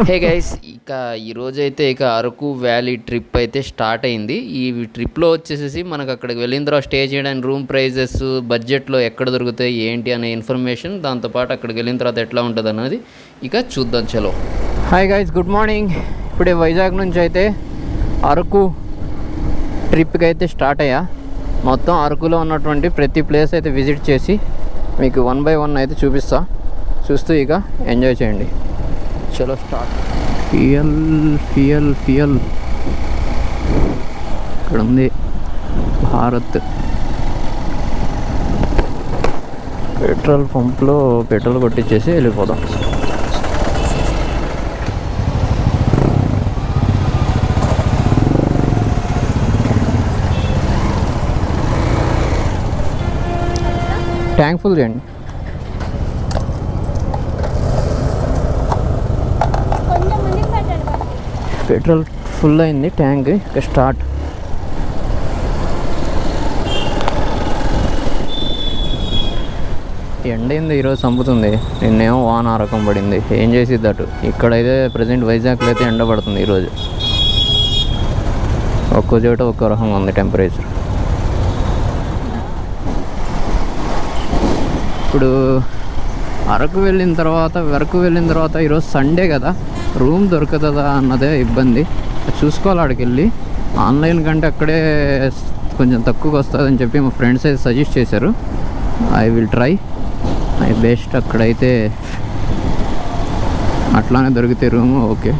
Hey guys, ఇక ఈరోజు అయితే అరకు వ్యాలీ ట్రిప్ అయితే స్టార్ట్ అయింది. ఈ ట్రిప్లో వచ్చేసేసి మనకు అక్కడికి వెళ్ళిన తర్వాత స్టే చేయడానికి రూమ్ ప్రైజెస్, బడ్జెట్లో ఎక్కడ దొరుకుతాయి ఏంటి అనే ఇన్ఫర్మేషన్, దాంతోపాటు అక్కడికి వెళ్ళిన తర్వాత ఎట్లా ఉంటుంది అన్నది ఇక చూద్దాం. చలో. Hi guys, good morning. ఇప్పుడే వైజాగ్ నుంచి అయితే అరకు ట్రిప్కి అయితే స్టార్ట్ అయ్యా. మొత్తం అరకులో ఉన్నటువంటి ప్రతి ప్లేస్ అయితే విజిట్ చేసి మీకు 1 by 1 అయితే చూస్తూ ఇక ఎంజాయ్ చేయండి. చలో స్టార్ట్. ఫ్యూయల్ ఇక్కడ ఉంది భారత్ పెట్రోల్ పంప్లో పెట్రోల్ కొట్టించేసి వెళ్ళిపోదాం. ట్యాంక్ ఫుల్ చేయండి. పెట్రోల్ ఫుల్ అయింది ట్యాంక్. ఇక స్టార్ట్. ఎండ అయింది ఈరోజు, చంపుతుంది. నిన్నేమో వాన ఆ రకం పడింది. ఏం చేసిద్ది అటు. ఇక్కడైతే ప్రజెంట్ వైజాగ్లో అయితే ఎండ పడుతుంది ఈరోజు. ఒక్కో చోట ఒక్కో రకంగా ఉంది టెంపరేచర్. ఇప్పుడు వరకు వెళ్ళిన తర్వాత ఈరోజు సండే కదా, రూమ్ దొరుకుతుందా అన్నదే ఇబ్బంది. చూసుకోవాలి అక్కడికి వెళ్ళి. ఆన్లైన్ కంటే అక్కడే కొంచెం తక్కువగా వస్తుందని చెప్పి మా ఫ్రెండ్స్ అయితే సజెస్ట్ చేశారు. I will try my best. అక్కడైతే అట్లానే దొరికితే రూమ్ ఓకే.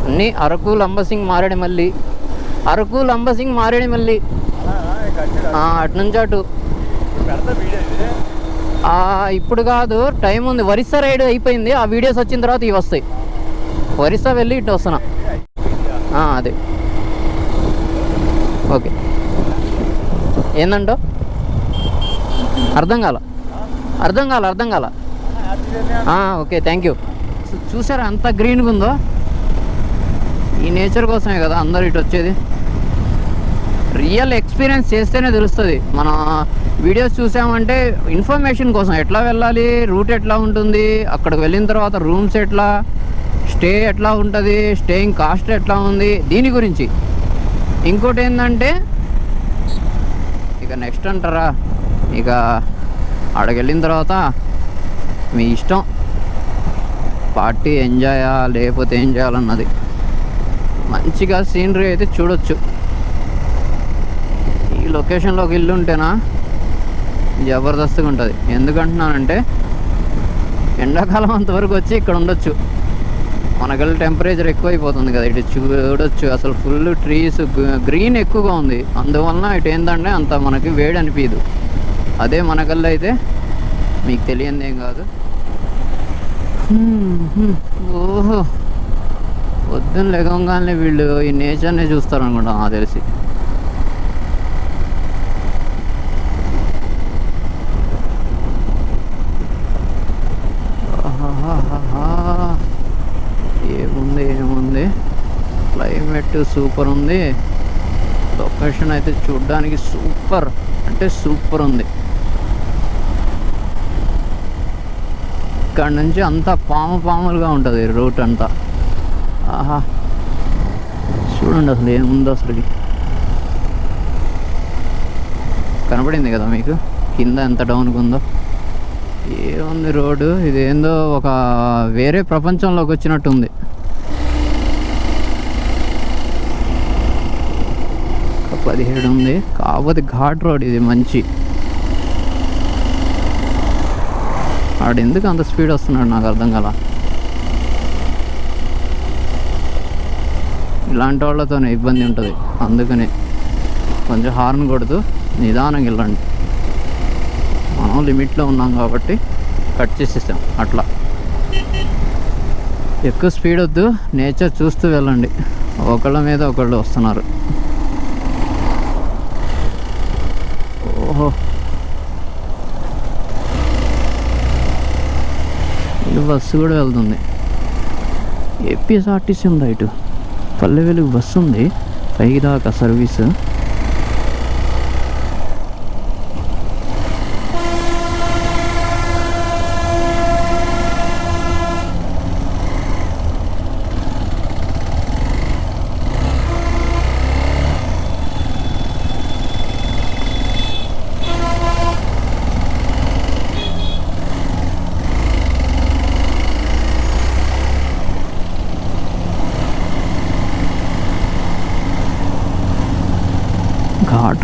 అన్నీ అరకు, లంబసింగ్, మారేడుమల్లి. అరకు, లంబసింగ్, మారేడుమల్లి. అటు నుంచి అటు. ఇప్పుడు కాదు, టైం ఉంది. ఒరిస్సా రైడ్ అయిపోయింది. ఆ వీడియోస్ వచ్చిన తర్వాత ఇవి వస్తాయి. ఒరిస్సా వెళ్ళి ఇటు వస్తున్నా. అదే ఓకే. ఏందంటో అర్థం కాల. Okay, thank you. చూసారా అంత గ్రీన్గా ఉందో? ఈ నేచర్ కోసమే కదా అందరు ఇటు వచ్చేది. రియల్ ఎక్స్పీరియన్స్ చేస్తేనే తెలుస్తుంది. మన వీడియోస్ చూసామంటే ఇన్ఫర్మేషన్ కోసం, ఎట్లా వెళ్ళాలి, రూట్ ఎట్లా ఉంటుంది, అక్కడికి వెళ్ళిన తర్వాత రూమ్స్ ఎట్లా, స్టే ఎట్లా ఉంటుంది, స్టేయింగ్ కాస్ట్ ఎట్లా ఉంది, దీని గురించి. ఇంకోటి ఏంటంటే ఇక నెక్స్ట్ అంటారా, ఇక అక్కడికి వెళ్ళిన తర్వాత మీ ఇష్టం, పార్టీ ఎంజాయా లేకపోతే ఏం చేయాలన్నది. మంచిగా సీనరీ అయితే చూడొచ్చు. ఈ లొకేషన్లోకి ఇల్లు ఉంటేనా జబర్దస్త్గా ఉంటుంది. ఎందుకంటున్నానంటే ఎండాకాలం అంతవరకు వచ్చి ఇక్కడ ఉండొచ్చు. మనకెళ్ళి టెంపరేచర్ ఎక్కువైపోతుంది కదా, ఇటు చూడొచ్చు. అసలు ఫుల్ ట్రీస్, గ్రీన్ ఎక్కువగా ఉంది. అందువలన ఇటు ఏంటంటే అంత మనకి వేడి అనిపించదు. అదే మనకల్లా అయితే మీకు తెలియంది ఏం కాదు. ఓహో, పొద్దున్న లెగంగానే వీళ్ళు ఈ నేచర్నే చూస్తారు అనుకుంటా నాకు తెలిసి. ఏముంది క్లైమేట్ సూపర్ ఉంది. లొకేషన్ అయితే చూడ్డానికి సూపర్ అంటే సూపర్ ఉంది. ఇక్కడ నుంచి అంతా పాములుగా ఉంటుంది రూట్ అంతా. ఆహా, చూడండి అసలు ఏముందో. అసలుకి కనపడింది కదా మీకు కింద ఎంత డౌన్గా ఉందో. ఏముంది రోడ్డు, ఇదేందో ఒక వేరే ప్రపంచంలోకి వచ్చినట్టు ఉంది. 17 ఉంది కాకపోతే ఘాట్ రోడ్ ఇది. మంచి ఆడు ఎందుకు అంత స్పీడ్ వస్తున్నాడు నాకు అర్థం కాల. ఇలాంటి వాళ్ళతోనే ఇబ్బంది ఉంటుంది. అందుకనే కొంచెం హార్న్ కొడుతూ నిదానంగా వెళ్ళండి. మనం లిమిట్లో ఉన్నాం కాబట్టి కట్ చేసేసాం. అట్లా ఎక్కువ స్పీడ్ వద్దు, నేచర్ చూస్తూ వెళ్ళండి. ఒకళ్ళ మీద ఒకళ్ళు వస్తున్నారు. ఓహో, ఇటు బస్సు కూడా వెళ్తుంది. ఏపీఎస్ఆర్టీసీ ఉందా ఇటు? పల్లె వెలుగు బస్సు ఉంది పైకి దాకా సర్వీసు.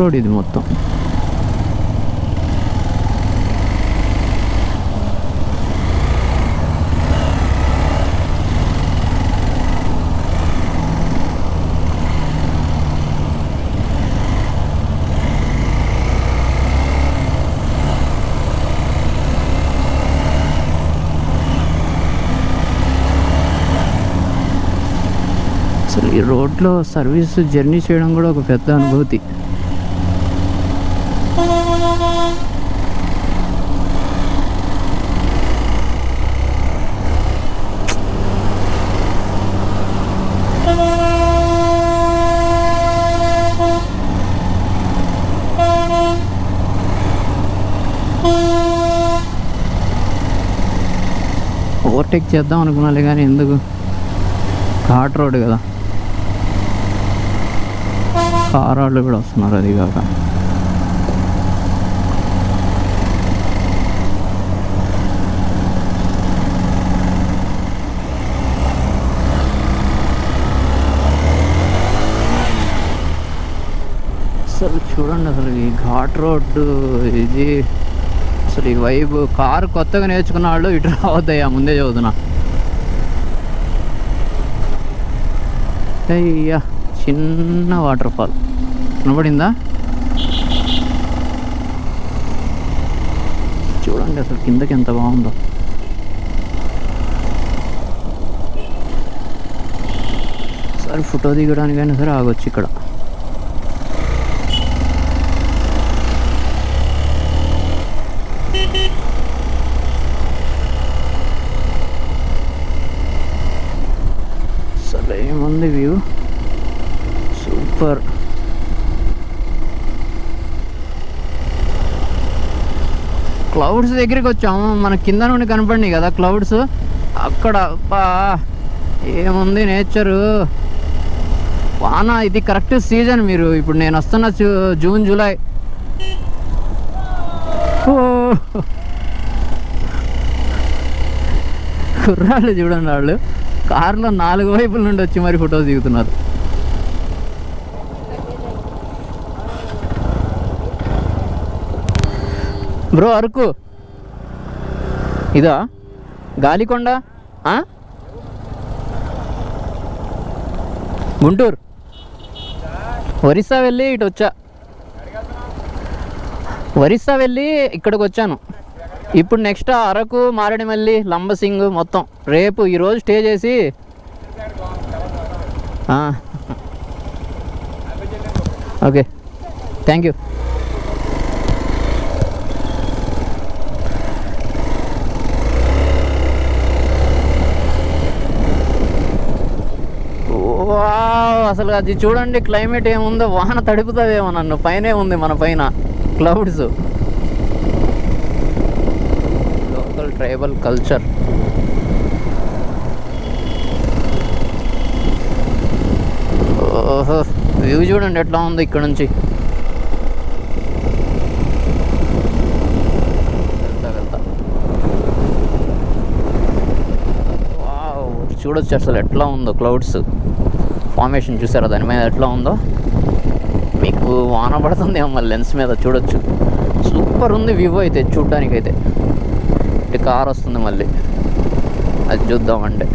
రోడ్ ఇది మొత్తం. అసలు ఈ రోడ్లో సర్వీస్ జర్నీ చేయడం కూడా ఒక పెద్ద అనుభూతి. ఓవర్టేక్ చేద్దాం అనుకున్నాలే కానీ ఎందుకు, ఘాట్ రోడ్ కదా, కార్ వాళ్ళు కూడా వస్తున్నారు. అది కాక అసలు చూడండి, అసలు ఈ ఘాట్ రోడ్డు ఇది అసలు ఈ వైబ్. కారు కొత్తగా నేర్చుకున్న వాళ్ళు ఇటు రావద్దయ్యా, ముందే చదువుతున్నా. అయ్యా చిన్న వాటర్ ఫాల్ కనబడిందా? చూడండి అసలు కిందకి ఎంత బాగుందో. సరే ఫోటో దిగడానికైనా సరే ఆగొచ్చు ఇక్కడ. అసలు ఏముంది వ్యూ, సూపర్. క్లౌడ్స్ దగ్గరికి వచ్చాము, మన కింద నుండి కనపడినాయి కదా క్లౌడ్స్, అక్కడ అబ్బా ఏముంది నేచరు. వాన ఇది కరెక్ట్ సీజన్. మీరు ఇప్పుడు నేను వస్తున్న జూన్ జూలై. కుర్రాళ్ళు చూడండి, వాళ్ళు కార్లో 4 వైపుల నుండి వచ్చి మరి ఫొటోస్ దిగుతున్నారు. బ్రో అరకు ఇదా? గాలికొండ, గుంటూరు, ఒరిస్సా వెళ్ళి ఇటు వచ్చా. ఒరిస్సా వెళ్ళి ఇక్కడికి వచ్చాను. ఇప్పుడు నెక్స్ట్ అరకు, మారేడుమల్లి, లంబసింగ్ మొత్తం రేపు ఈరోజు స్టే చేసి. Okay thank you. అసలు అది చూడండి, క్లైమేట్ ఏముందో, వాన తడుపుతుందేమో నన్ను. పైనే ఉంది మన పైన క్లౌడ్స్. Local tribal culture. ఓహో వ్యూ చూడండి ఎట్లా ఉంది ఇక్కడ నుంచి. వెళ్తా వావ్, చూడొచ్చు అసలు ఎట్లా ఉందో క్లౌడ్స్ ఫార్మేషన్. చూసారా దాని మీద ఎట్లా ఉందో? మీకు వాన పడుతుందేమో మళ్ళీ లెన్స్ మీద చూడొచ్చు. సూపర్ ఉంది వ్యూ అయితే చూడ్డానికైతే. ఇటు కార్ వస్తుంది మళ్ళీ, అది చూద్దామంటే.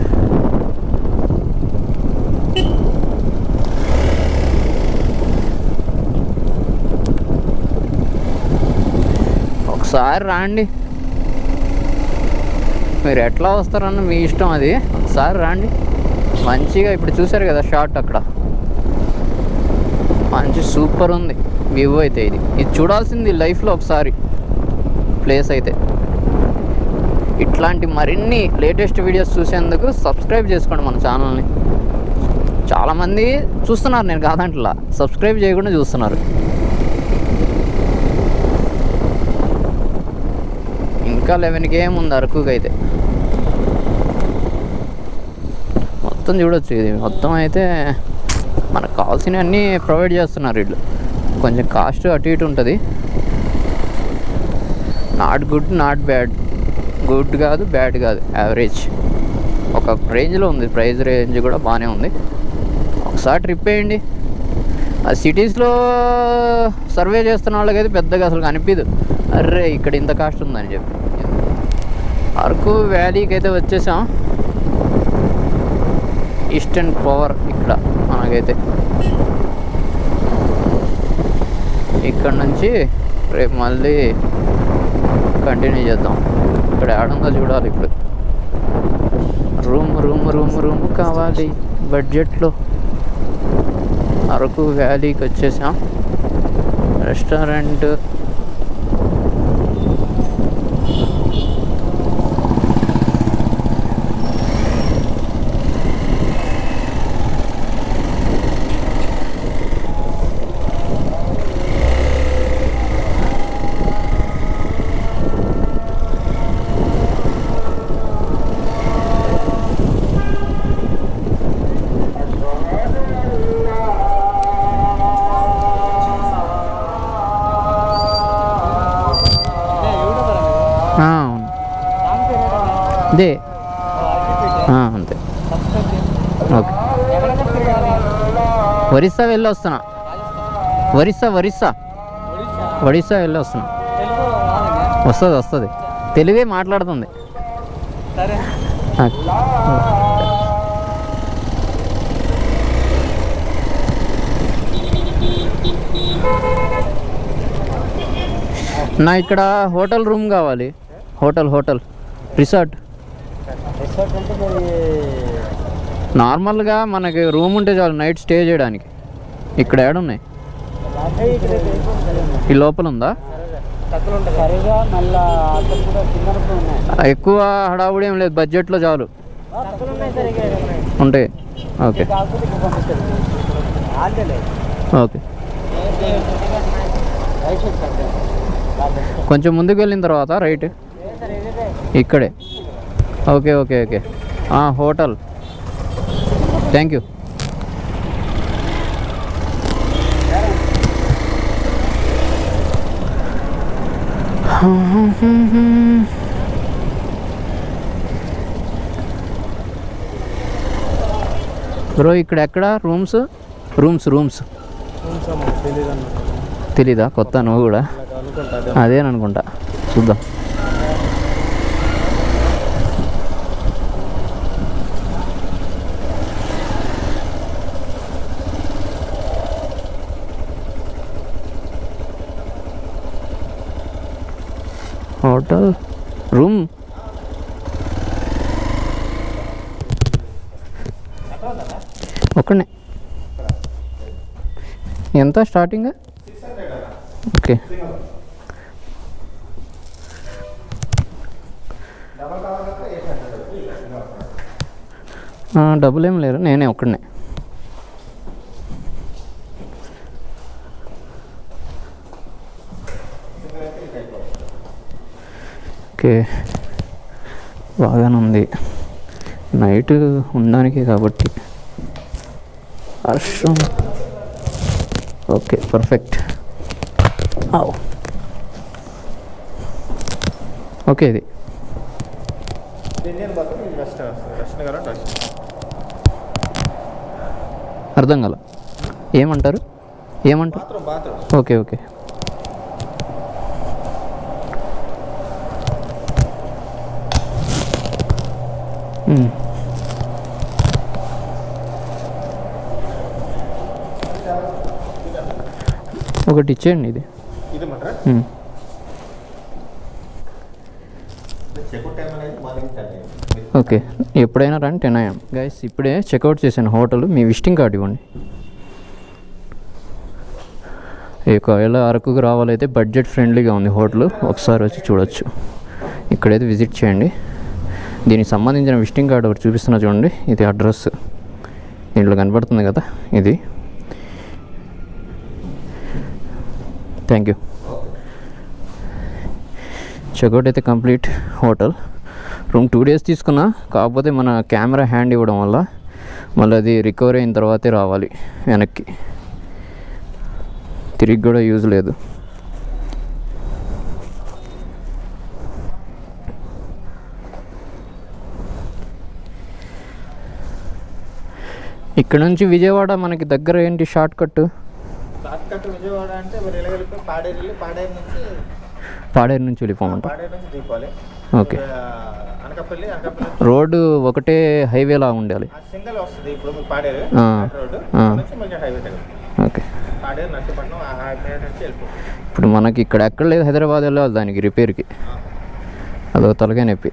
ఒకసారి రాండి, మీరు ఎట్లా వస్తారన్న మీ ఇష్టం, అది ఒకసారి రాండి మంచిగా. ఇప్పుడు చూసారు కదా షార్ట్, అక్కడ మంచి సూపర్ ఉంది వ్యూ అయితే. ఇది చూడాల్సింది లైఫ్లో ఒకసారి ప్లేస్ అయితే. ఇట్లాంటి మరిన్ని లేటెస్ట్ వీడియోస్ చూసేందుకు సబ్స్క్రైబ్ చేసుకోండి మన ఛానల్ని. చాలామంది చూస్తున్నారు, నేను కాదంటలా, సబ్స్క్రైబ్ చేయకుండా చూస్తున్నారు. ఇంకా 11 AM ఉంది అరకుకి అయితే. మొత్తం చూడొచ్చు. ఇది మొత్తం అయితే మనకు కావాల్సినవన్నీ ప్రొవైడ్ చేస్తున్నారు వీళ్ళు. కొంచెం కాస్ట్ అటు ఇటు ఉంటుంది. Not good not bad, good కాదు బ్యాడ్ కాదు, యావరేజ్ ఒక రేంజ్లో ఉంది. ప్రైస్ రేంజ్ కూడా బాగానే ఉంది. ఒకసారి ట్రిప్ వేయండి, ఆ సిటీస్లో సర్వే చేస్తున్న వాళ్ళకైతే పెద్దగా అసలు కనిపించదు, అర్రే ఇక్కడ ఇంత కాస్ట్ ఉందని చెప్పి. అరకు వ్యాలీకి అయితే వచ్చేసాం. ఈస్టర్న్ పవర్ ఇక్కడ మనకైతే. ఇక్కడ నుంచి రేపు మళ్ళీ కంటిన్యూ చేద్దాం. ఇక్కడ ఆడంగా చూడాలి. ఇప్పుడు రూమ్ కావాలి బడ్జెట్లో. అరకు వ్యాలీకి వచ్చేసాం. రెస్టారెంట్ అదే అంతే. ఓకే, ఒరిస్సా వెళ్ళి వస్తున్నా. ఒరిస్సా వెళ్ళి వస్తున్నా. వస్తుంది తెలుగే మాట్లాడుతుంది. నా ఇక్కడ హోటల్ రూమ్ కావాలి. హోటల్ రిసార్ట్ నార్మల్గా మనకి రూమ్ ఉంటే చాలు నైట్ స్టే చేయడానికి. ఇక్కడ ఏడున్నాయి? ఈ లోపల ఉందా? ఎక్కువ హడావుడి ఏం లేదు, బడ్జెట్లో చాలు ఉంటాయి. Okay okay. కొంచెం ముందుకు వెళ్ళిన తర్వాత రైట్ ఇక్కడే. Okay okay okay. Hotel, thank you. Bro ఇక్కడ ఎక్కడ రూమ్స్? తెలీదా? కొత్త నువ్వు కూడా? అదేననుకుంటా, చూద్దాం. హోటల్ రూమ్ ఒక్కనే. ఎంత స్టార్టింగ్? ఓకే. డబ్బులు ఏం లేరు, నేనే ఒక్కడనే. ఓకే, బాగానే ఉంది. నైట్ ఉండడానికి కాబట్టి. వర్షం ఓకే, పర్ఫెక్ట్. ఓకే, ఇది అర్థం కాల. ఏమంటారు? Okay okay. ఒకటి ఇచ్చేయండి. ఇది ఓకే, ఎప్పుడైనా రండి 10 AM. గైస్ ఇప్పుడే చెక్అవుట్ చేశాను హోటల్. మీ విజిటింగ్ కార్డ్ ఇవ్వండి. ఒకవేళ అరకుకు రావాలైతే బడ్జెట్ ఫ్రెండ్లీగా ఉంది హోటల్, ఒకసారి వచ్చి చూడొచ్చు. ఇక్కడైతే విజిట్ చేయండి. దీనికి సంబంధించిన విజిటింగ్ కార్డ్ ఒకటి చూపిస్తున్నా చూడండి. ఇది అడ్రస్ దీంట్లో కనబడుతుంది కదా, ఇది. Thank you. చెక్అవుట్ అయితే కంప్లీట్. హోటల్ రూమ్ 2 days తీసుకున్నా, కాకపోతే మన కెమెరా హ్యాండ్ ఇవ్వడం వల్ల మళ్ళీ అది రికవరీ అయిన తర్వాతే రావాలి వెనక్కి, తిరిగి కూడా యూజ్ లేదు. ఇక్కడ నుంచి విజయవాడ మనకి దగ్గర ఏంటి షార్ట్ కట్? కట్ విజయవాడ అంటే మరి వెళ్ళి పాడేరు వెళ్ళి పాడేరు నుంచి వెళ్ళిపోమంట. పాడేరు నుంచి దిగిపోవాలి. ఓకే. అనకాపల్లి రోడ్డు ఒకటే హైవేలా ఉండాలి. సింగల్ వస్తుంది. ఇప్పుడు మీకు పాడేరు రోడ్డు నుంచి మళ్ళీ హైవే దగ్గర. ఓకే. పాడేరు నర్సీపట్నం ఆ హైవే నుంచి వెళ్ళిపోతుంది. ఇప్పుడు మనకి ఇక్కడ ఎక్కడ లేదు, హైదరాబాద్ వెళ్ళాలి దానికి రిపేర్కి. అదో తలకాయ నొప్పి.